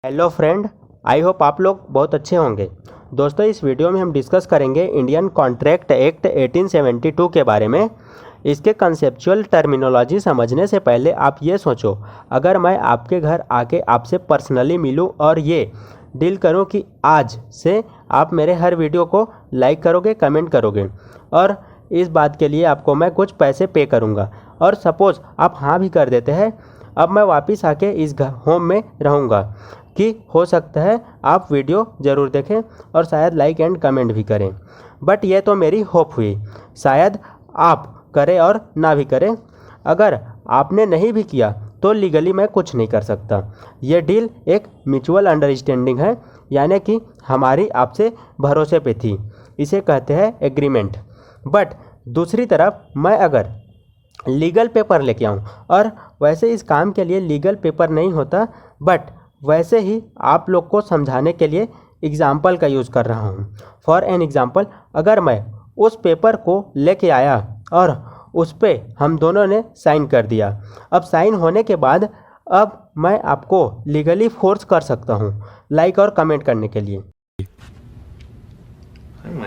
Hello friend, I hope आप लोग बहुत अच्छे होंगे। दोस्तों, इस वीडियो में हम डिस्कस करेंगे इंडियन कॉन्ट्रैक्ट एक्ट 1872 के बारे में। इसके कंसेप्चुअल टर्मिनोलॉजी समझने से पहले आप ये सोचो, अगर मैं आपके घर आके आपसे पर्सनली मिलूं और ये डील करूं कि आज से आप मेरे हर वीडियो को लाइक करोगे, कमेंट करोगे और इस बात के लिए आपको मैं कुछ पैसे पे करूंगा, और सपोज़ आप हाँ भी कर देते हैं, अब मैं वापस आके इस होम में रहूँगा कि हो सकता है आप वीडियो ज़रूर देखें और शायद लाइक एंड कमेंट भी करें। बट ये तो मेरी होप हुई, शायद आप करें और ना भी करें। अगर आपने नहीं भी किया तो लीगली मैं कुछ नहीं कर सकता। ये डील एक म्यूचुअल अंडरस्टैंडिंग है, यानी कि हमारी आपसे भरोसे पे थी। इसे कहते हैं एग्रीमेंट। बट दूसरी तरफ मैं अगर लीगल पेपर लेके आऊँ, और वैसे इस काम के लिए लीगल पेपर नहीं होता, बट वैसे ही आप लोग को समझाने के लिए एग्ज़ाम्पल का यूज़ कर रहा हूँ। फॉर एन एग्ज़ाम्पल, अगर मैं उस पेपर को लेके आया और उस पर हम दोनों ने साइन कर दिया, अब साइन होने के बाद अब मैं आपको लीगली फोर्स कर सकता हूँ लाइक और कमेंट करने के लिए।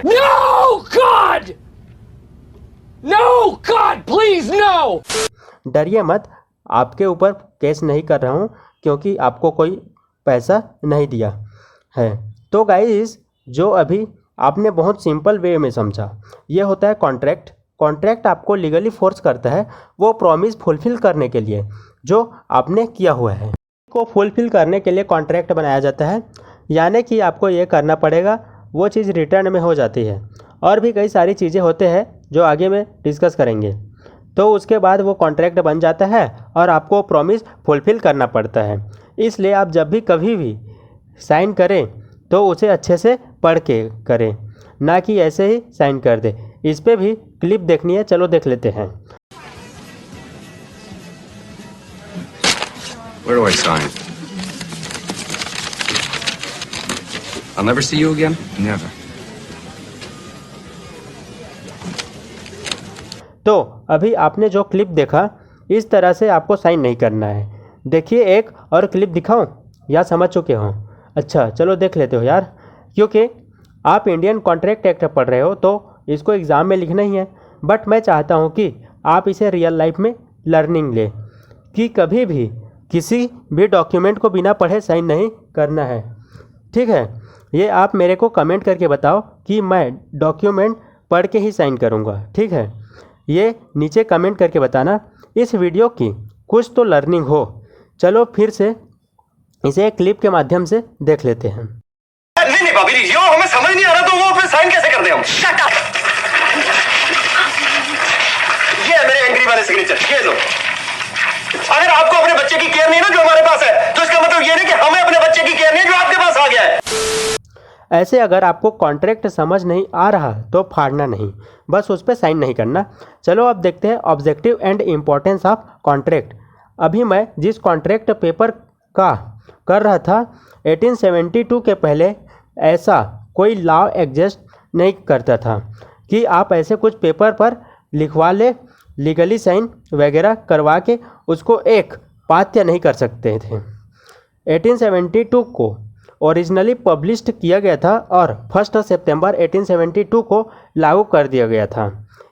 No, God! No, God, please, no! डरिए मत, आपके ऊपर केस नहीं कर रहा हूँ क्योंकि आपको कोई पैसा नहीं दिया है। तो गाइस, जो अभी आपने बहुत सिंपल वे में समझा, ये होता है कॉन्ट्रैक्ट। कॉन्ट्रैक्ट आपको लीगली फोर्स करता है वो प्रॉमिस फुलफिल करने के लिए जो आपने किया हुआ है। को फुलफिल करने के लिए कॉन्ट्रैक्ट बनाया जाता है, यानी कि आपको ये करना पड़ेगा, वो चीज़ रिटर्न में हो जाती है। और भी कई सारी चीज़ें होते हैं जो आगे में डिस्कस करेंगे। तो उसके बाद वो कॉन्ट्रैक्ट बन जाता है और आपको प्रॉमिस फुलफिल करना पड़ता है। इसलिए आप जब भी कभी भी साइन करें तो उसे अच्छे से पढ़ के करें, ना कि ऐसे ही साइन कर दे। इस पे भी क्लिप देखनी है, चलो देख लेते हैं। Where do I sign? I'll never see you again? Never. तो अभी आपने जो क्लिप देखा, इस तरह से आपको साइन नहीं करना है। देखिए, एक और क्लिप दिखाऊं या समझ चुके हो? अच्छा, चलो देख लेते हो यार, क्योंकि आप इंडियन कॉन्ट्रैक्ट एक्ट पढ़ रहे हो तो इसको एग्ज़ाम में लिखना ही है। बट मैं चाहता हूं कि आप इसे रियल लाइफ में लर्निंग ले, कि कभी भी किसी भी डॉक्यूमेंट को बिना पढ़े साइन नहीं करना है। ठीक है, ये आप मेरे को कमेंट करके बताओ कि मैं डॉक्यूमेंट पढ़ के ही साइन करूँगा। ठीक है, ये नीचे कमेंट करके बताना। इस वीडियो की कुछ तो लर्निंग हो। चलो फिर से इसे एक क्लिप के माध्यम से देख लेते हैं। नहीं भाभी जी, हमें समझ नहीं आ रहा, तो वो फिर साइन कैसे कर दे हम? ये है मेरे एंग्री वाले सिग्नेचर, ये लो। अगर आपको अपने बच्चे की केयर नहीं ना जो हमारे पास है, तो इसका मतलब ये नहीं कि हमें अपने बच्चे की केयर नहीं जो आपके पास आ गया है। ऐसे अगर आपको कॉन्ट्रैक्ट समझ नहीं आ रहा तो फाड़ना नहीं, बस उस पर साइन नहीं करना। चलो अब देखते हैं objective and importance of contract. अभी मैं जिस कॉन्ट्रैक्ट पेपर का कर रहा था, 1872 के पहले ऐसा कोई लॉ एग्जिस्ट नहीं करता था कि आप ऐसे कुछ पेपर पर लिखवा ले, लीगली साइन वगैरह करवा के उसको एक पात्य नहीं कर सकते थे। 1872 को ओरिजिनली पब्लिश्ड किया गया था और 1 सितंबर 1872 को लागू कर दिया गया था।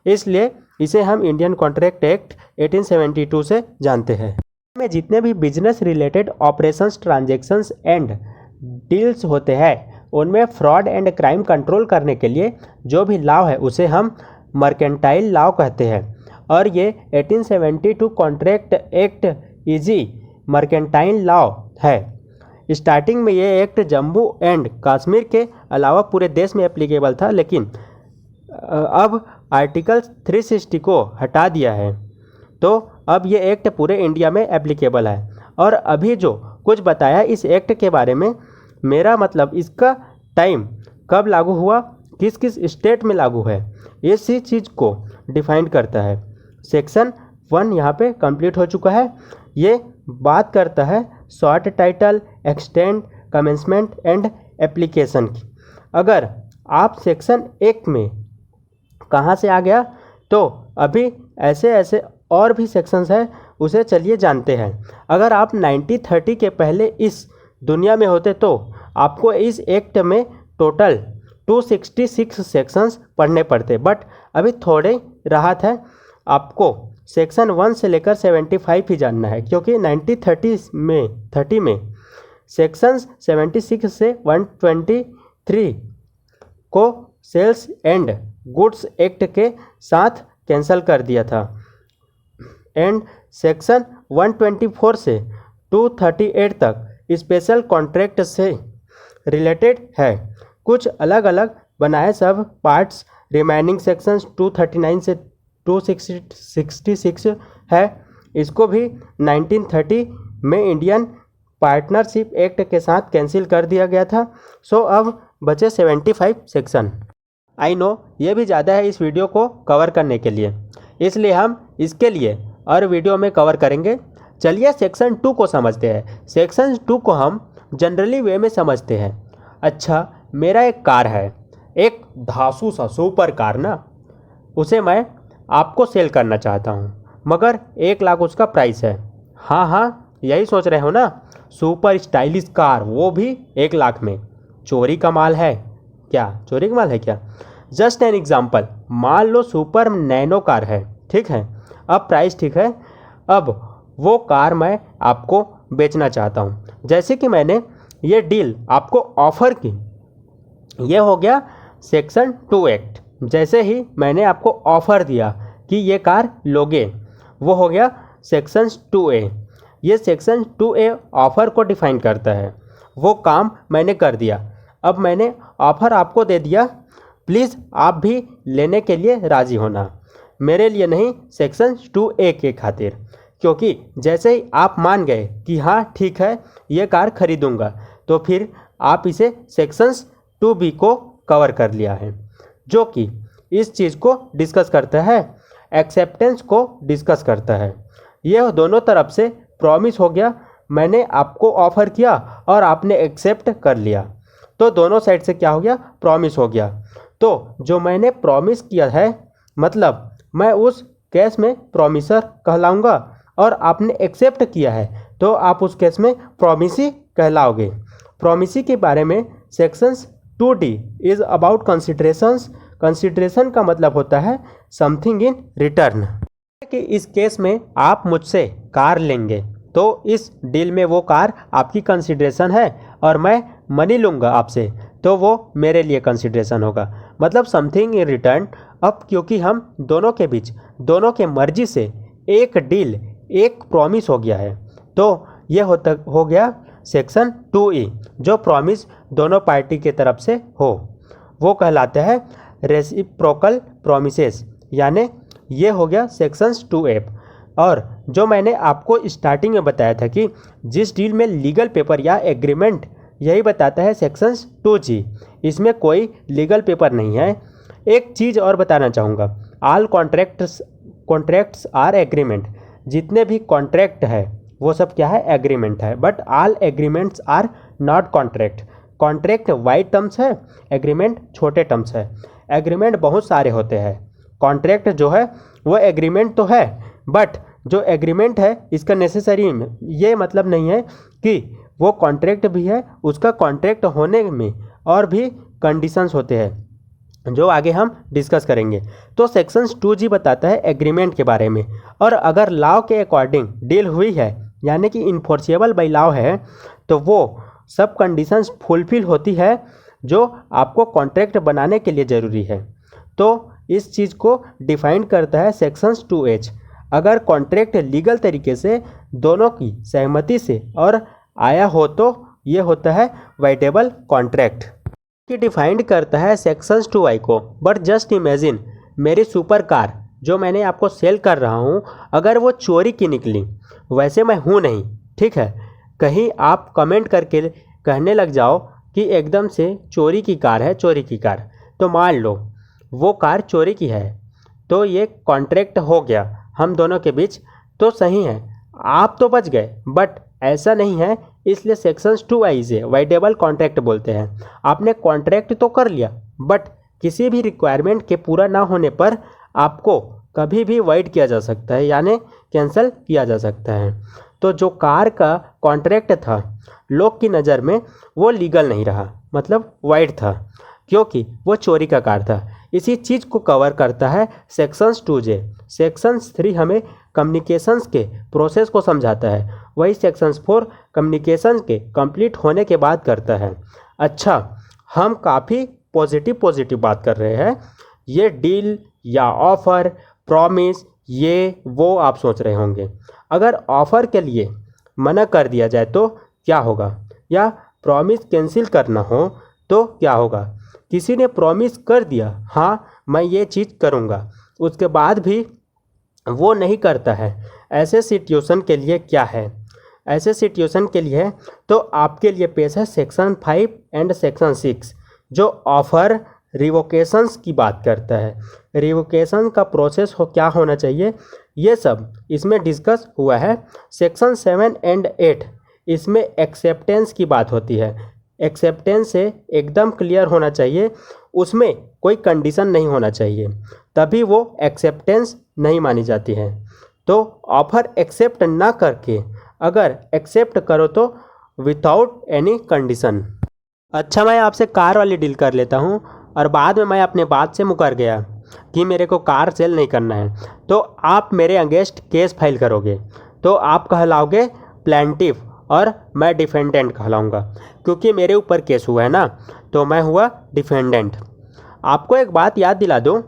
इसलिए इसे हम इंडियन कॉन्ट्रैक्ट एक्ट 1872 से जानते हैं। में जितने भी business related operations, transactions and deals होते हैं, उनमें फ्रॉड एंड क्राइम कंट्रोल करने के लिए जो भी लॉ है उसे हम मर्केंटाइल लॉ कहते हैं। और ये 1872 contract act easy mercantile law है। स्टार्टिंग में ये एक्ट जम्मू एंड कश्मीर के अलावा पूरे देश में एप्लीकेबल था, लेकिन अब आर्टिकल 360 को हटा दिया है, तो अब ये एक्ट पूरे इंडिया में एप्लीकेबल है। और अभी जो कुछ बताया इस एक्ट के बारे में, मेरा मतलब इसका टाइम कब लागू हुआ, किस किस स्टेट में लागू है, इसी चीज़ को डिफाइन करता है। सेक्शन 1 यहाँ पे कंप्लीट हो चुका है। ये बात करता है short title, extend, commencement and application की। अगर आप सेक्शन 1 में कहाँ से आ गया, तो अभी ऐसे ऐसे और भी सेक्शंस हैं, उसे चलिए जानते हैं। अगर आप 1930 के पहले इस दुनिया में होते तो आपको इस एक्ट में टोटल 266 सेक्शंस पढ़ने पड़ते, बट अभी थोड़े राहत है, आपको सेक्शन 1 से लेकर 75 ही जानना है, क्योंकि 1930 में सेक्शंस 76 से 123 को सेल्स एंड गुड्स एक्ट के साथ कैंसिल कर दिया था एंड सेक्शन 124 से 238 तक स्पेशल कॉन्ट्रैक्ट से रिलेटेड है। कुछ अलग अलग बनाए सब पार्ट्स रिमेनिंग सेक्शंस 239 से 266 है। इसको भी 1930 में इंडियन पार्टनरशिप एक्ट के साथ कैंसिल कर दिया गया था। सो अब बचे 75 सेक्शन। आई नो ये भी ज़्यादा है इस वीडियो को कवर करने के लिए, इसलिए हम इसके लिए और वीडियो में कवर करेंगे। चलिए सेक्शन 2 को समझते हैं। सेक्शन 2 को हम जनरली वे में समझते हैं। अच्छा, मेरा एक कार है, एक धांसू सा सुपर कार ना, उसे मैं आपको सेल करना चाहता हूँ, मगर 1 लाख उसका प्राइस है। हाँ, यही सोच रहे हो ना, सुपर स्टाइलिश कार, वो भी 1 लाख में। चोरी का माल है क्या? चोरी का माल है क्या? जस्ट एन एग्जाम्पल, मान लो सुपर नैनो कार है, ठीक है। अब प्राइस ठीक है, अब वो कार मैं आपको बेचना चाहता हूँ। जैसे कि मैंने ये डील आपको ऑफ़र की, ये हो गया सेक्शन 2 एक्ट। जैसे ही मैंने आपको ऑफ़र दिया कि ये कार लोगे, वो हो गया सेक्शन 2A। ये सेक्शन 2A ऑफ़र को डिफ़ाइन करता है। वो काम मैंने कर दिया, अब मैंने ऑफ़र आपको दे दिया, प्लीज़ आप भी लेने के लिए राज़ी होना, मेरे लिए नहीं, सेक्शन 2A के खातिर। क्योंकि जैसे ही आप मान गए कि हाँ ठीक है ये कार खरीदूंगा, तो फिर आप इसे सेक्शंस 2B को कवर कर लिया है, जो कि इस चीज़ को डिस्कस करता है, एक्सेप्टेंस को डिस्कस करता है। यह दोनों तरफ से प्रॉमिस हो गया, मैंने आपको ऑफ़र किया और आपने एक्सेप्ट कर लिया, तो दोनों साइड से क्या हो गया? प्रॉमिस हो गया। तो जो मैंने प्रॉमिस किया है, मतलब मैं उस केस में प्रॉमिसर कहलाऊँगा, और आपने एक्सेप्ट किया है तो आप उस केस में प्रॉमिसी कहलाओगे। प्रॉमिसी के बारे में sections 2D is about considerations. Consideration का मतलब होता है समथिंग इन रिटर्न, कि इस केस में आप मुझसे कार लेंगे तो इस डील में वो कार आपकी कंसिडरेशन है, और मैं मनी लूँगा आपसे तो वो मेरे लिए कंसिडरेशन होगा, मतलब समथिंग इन रिटर्न। अब क्योंकि हम दोनों के बीच, दोनों के मर्जी से एक डील, एक प्रॉमिस हो गया है, तो ये हो गया सेक्शन 2E, जो प्रॉमिस दोनों पार्टी के तरफ से हो, वो कहलाता है रेसिप्रोकल प्रॉमिसेस, यानी ये हो गया सेक्शंस 2F। और जो मैंने आपको स्टार्टिंग में बताया था कि जिस डील में लीगल पेपर या एग्रीमेंट, यही बताता है सेक्शंस 2G, इसमें कोई लीगल पेपर नहीं है। एक चीज़ और बताना चाहूँगा, ऑल कॉन्ट्रैक्ट्स आर एग्रीमेंट। जितने भी कॉन्ट्रैक्ट है वो सब क्या है? एग्रीमेंट है, but all agreements are not contract. Contract wide terms है, एग्रीमेंट छोटे टर्म्स है। एग्रीमेंट बहुत सारे होते हैं, कॉन्ट्रैक्ट जो है वो एग्रीमेंट तो है, बट जो एग्रीमेंट है इसका नेसेसरी ये मतलब नहीं है कि वो कॉन्ट्रैक्ट भी है, उसका कॉन्ट्रैक्ट होने में और भी कंडीशंस होते हैं जो आगे हम डिस्कस करेंगे। तो सेक्शंस 2G बताता है एग्रीमेंट के बारे में, और अगर लॉ के अकॉर्डिंग डील हुई है, यानी कि इन्फोर्सेबल बाय लॉ है, तो वो सब कंडीशंस फुलफिल होती है जो आपको कॉन्ट्रैक्ट बनाने के लिए ज़रूरी है। तो इस चीज़ को डिफाइन करता है सेक्शंस 2H। अगर कॉन्ट्रैक्ट लीगल तरीके से दोनों की सहमति से और आया हो तो ये होता है वाइडेबल कॉन्ट्रैक्ट, कि डिफाइंड करता है सेक्शंस 2I को। बट जस्ट इमेजिन, मेरी सुपर कार जो मैंने आपको सेल कर रहा हूँ, अगर वो चोरी की निकली, वैसे मैं हूँ नहीं, ठीक है, कहीं आप कमेंट करके कहने लग जाओ कि एकदम से चोरी की कार है, चोरी की कार, तो मान लो वो कार चोरी की है, तो ये कॉन्ट्रैक्ट हो गया हम दोनों के बीच, तो सही है, आप तो बच गए। बट ऐसा नहीं है, इसलिए सेक्शंस 2I से वाइडेबल कॉन्ट्रैक्ट बोलते हैं। आपने कॉन्ट्रैक्ट तो कर लिया, बट किसी भी रिक्वायरमेंट के पूरा ना होने पर आपको कभी भी वाइड किया जा सकता है, यानी कैंसिल किया जा सकता है। तो जो कार का कॉन्ट्रैक्ट था लोग की नज़र में वो लीगल नहीं रहा, मतलब वाइड था, क्योंकि वो चोरी का कार था। इसी चीज़ को कवर करता है सेक्शंस 2J। सेक्शंस 3 हमें कम्युनिकेशंस के प्रोसेस को समझाता है, वही सेक्शंस 4 कम्युनिकेशन के कंप्लीट होने के बाद करता है। अच्छा, हम काफ़ी पॉजिटिव बात कर रहे हैं। ये डील या ऑफ़र, प्रॉमिस, ये वो आप सोच रहे होंगे। अगर ऑफ़र के लिए मना कर दिया जाए तो क्या होगा, या प्रॉमिस कैंसिल करना हो तो क्या होगा। किसी ने प्रॉमिस कर दिया, हाँ मैं ये चीज़ करूँगा, उसके बाद भी वो नहीं करता है। ऐसे सिचुएशन के लिए क्या है, ऐसे सिचुएशन के लिए तो आपके लिए पेश है सेक्शन 5 एंड सेक्शन 6, जो ऑफ़र रिवोकेशंस की बात करता है। रिवोकेशन का प्रोसेस क्या होना चाहिए, ये सब इसमें डिस्कस हुआ है। सेक्शन 7 एंड 8 इसमें एक्सेप्टेंस की बात होती है। एक्सेप्टेंस से एकदम क्लियर होना चाहिए, उसमें कोई कंडीशन नहीं होना चाहिए, तभी वो एक्सेप्टेंस नहीं मानी जाती है। तो ऑफ़र एक्सेप्ट ना करके अगर एक्सेप्ट करो तो विदाउट एनी कंडीशन। अच्छा, मैं आपसे कार वाली डील कर लेता हूँ और बाद में मैं अपने बात से मुकर गया कि मेरे को कार सेल नहीं करना है, तो आप मेरे अगेंस्ट केस फाइल करोगे, तो आप कहलाओगे प्लेंटिफ और मैं डिफेंडेंट कहलाऊँगा, क्योंकि मेरे ऊपर केस हुआ है ना, तो मैं हुआ डिफेंडेंट। आपको एक बात याद दिला दूँ,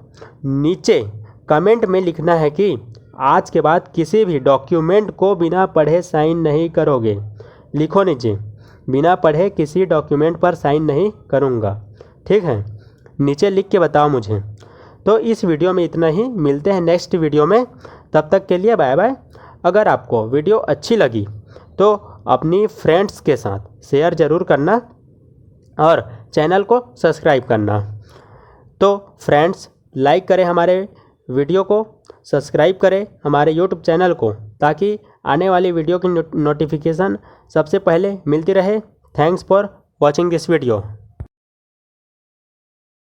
नीचे कमेंट में लिखना है कि आज के बाद किसी भी डॉक्यूमेंट को बिना पढ़े साइन नहीं करोगे। लिखो नीचे, बिना पढ़े किसी डॉक्यूमेंट पर साइन नहीं करूँगा, ठीक है। नीचे लिख के बताओ मुझे। तो इस वीडियो में इतना ही, मिलते हैं नेक्स्ट वीडियो में, तब तक के लिए बाय बाय। अगर आपको वीडियो अच्छी लगी तो अपनी फ्रेंड्स के साथ शेयर ज़रूर करना और चैनल को सब्सक्राइब करना। तो फ्रेंड्स, लाइक करें हमारे वीडियो को, सब्सक्राइब करें हमारे यूट्यूब चैनल को, ताकि आने वाली वीडियो की नोटिफिकेशन सबसे पहले मिलती रहे। Thanks for watching this video.